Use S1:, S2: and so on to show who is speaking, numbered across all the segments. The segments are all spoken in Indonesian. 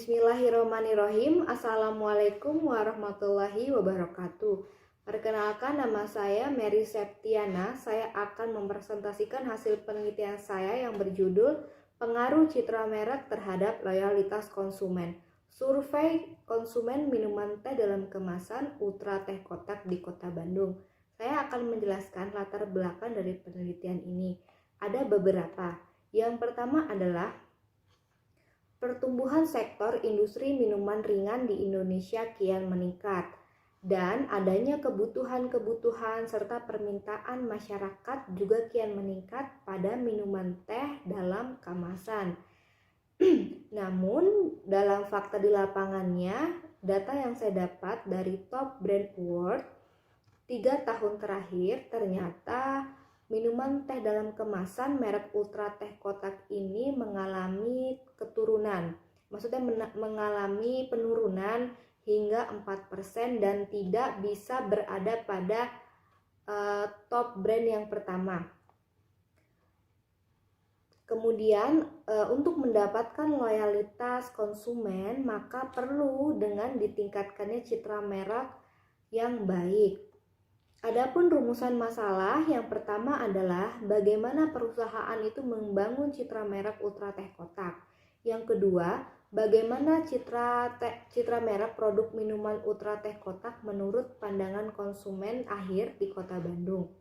S1: Bismillahirrahmanirrahim. Assalamualaikum warahmatullahi wabarakatuh. Perkenalkan, nama saya Mary Septiana. Saya akan mempresentasikan hasil penelitian saya yang berjudul Pengaruh Citra Merek Terhadap Loyalitas Konsumen. Survei konsumen minuman teh dalam kemasan Ultra Teh Kotak di Kota Bandung. Saya akan menjelaskan latar belakang dari penelitian ini. Ada beberapa. Yang pertama adalah pertumbuhan sektor industri minuman ringan di Indonesia kian meningkat dan adanya kebutuhan serta permintaan masyarakat juga kian meningkat pada minuman teh dalam kemasan. Namun dalam fakta di lapangannya, data yang saya dapat dari Top Brand Award 3 tahun terakhir, ternyata minuman teh dalam kemasan merek Ultra Teh Kotak ini mengalami keturunan. Maksudnya mengalami penurunan hingga 4% dan tidak bisa berada pada top brand yang pertama. Kemudian untuk mendapatkan loyalitas konsumen, maka perlu dengan ditingkatkannya citra merek yang baik. Adapun rumusan masalah yang pertama adalah bagaimana perusahaan itu membangun citra merek Ultra Teh Kotak. Yang kedua, bagaimana citra merek produk minuman Ultra Teh Kotak menurut pandangan konsumen akhir di Kota Bandung.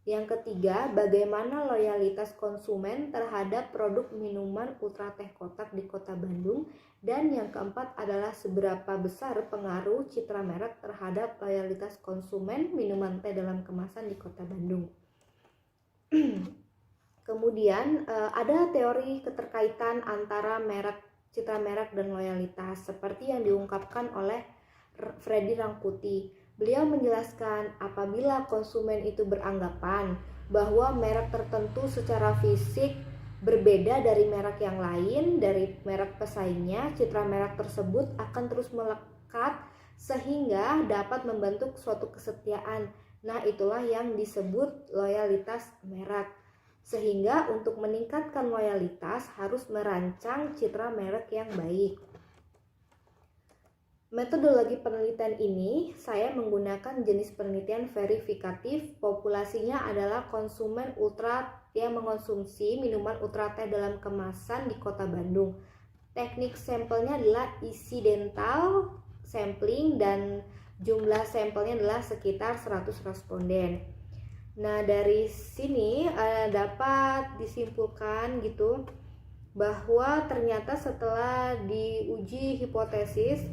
S1: Yang ketiga, bagaimana loyalitas konsumen terhadap produk minuman Ultra Teh Kotak di Kota Bandung. Dan yang keempat adalah seberapa besar pengaruh citra merek terhadap loyalitas konsumen minuman teh dalam kemasan di Kota Bandung. Kemudian ada teori keterkaitan antara citra merek dan loyalitas seperti yang diungkapkan oleh Freddy Rangkuti. Beliau menjelaskan apabila konsumen itu beranggapan bahwa merek tertentu secara fisik berbeda dari merek yang lain, dari merek pesaingnya, citra merek tersebut akan terus melekat sehingga dapat membentuk suatu kesetiaan. Nah, itulah yang disebut loyalitas merek. Sehingga untuk meningkatkan loyalitas harus merancang citra merek yang baik. Metodologi penelitian ini saya menggunakan jenis penelitian verifikatif. Populasinya adalah konsumen ultra yang mengonsumsi minuman Ultra Teh dalam kemasan di Kota Bandung. Teknik sampelnya adalah incidental sampling dan jumlah sampelnya adalah sekitar 100 responden. Nah, dari sini dapat disimpulkan gitu bahwa ternyata setelah diuji hipotesis,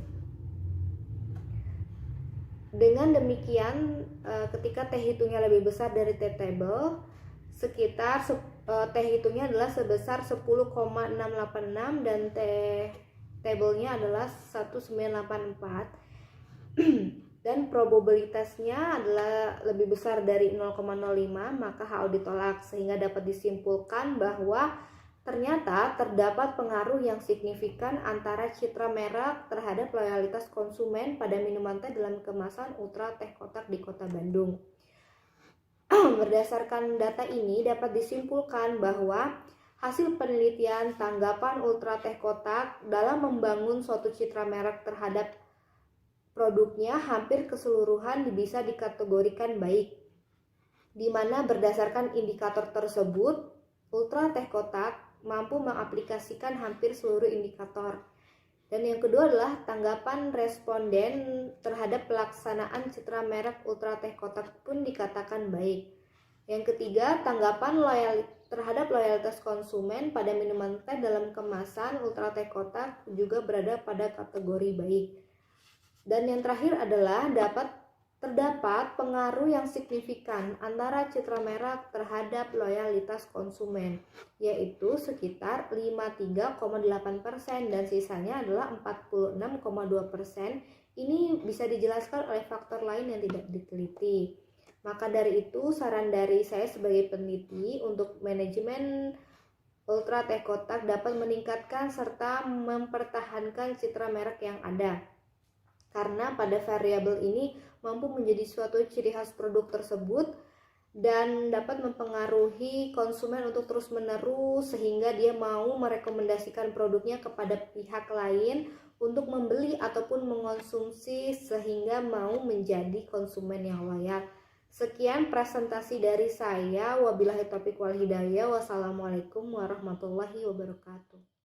S1: dengan demikian ketika teh hitungnya lebih besar dari teh table, sekitar teh hitungnya adalah sebesar 10,686 dan teh table-nya adalah 1984 dan probabilitasnya adalah lebih besar dari 0,05, maka HO ditolak, sehingga dapat disimpulkan bahwa ternyata terdapat pengaruh yang signifikan antara citra merek terhadap loyalitas konsumen pada minuman teh dalam kemasan Ultra Teh Kotak di Kota Bandung. Berdasarkan data ini dapat disimpulkan bahwa hasil penelitian tanggapan Ultra Teh Kotak dalam membangun suatu citra merek terhadap produknya hampir keseluruhan bisa dikategorikan baik, di mana berdasarkan indikator tersebut Ultra Teh Kotak mampu mengaplikasikan hampir seluruh indikator. Dan yang kedua adalah tanggapan responden terhadap pelaksanaan citra merek Ultra Teh Kotak pun dikatakan baik. Yang ketiga, tanggapan terhadap loyalitas konsumen pada minuman teh dalam kemasan Ultra Teh Kotak juga berada pada kategori baik. Dan yang terakhir adalah terdapat pengaruh yang signifikan antara citra merek terhadap loyalitas konsumen, yaitu sekitar 53,8% dan sisanya adalah 46,2%. Ini bisa dijelaskan oleh faktor lain yang tidak diteliti. Maka dari itu saran dari saya sebagai peneliti untuk manajemen Ultra Teh Kotak dapat meningkatkan serta mempertahankan citra merek yang ada. Karena pada variabel ini mampu menjadi suatu ciri khas produk tersebut dan dapat mempengaruhi konsumen untuk terus-menerus sehingga dia mau merekomendasikan produknya kepada pihak lain untuk membeli ataupun mengonsumsi sehingga mau menjadi konsumen yang loyal. Sekian presentasi dari saya. Wabillahi taufiq wal hidayah. Wassalamualaikum warahmatullahi wabarakatuh.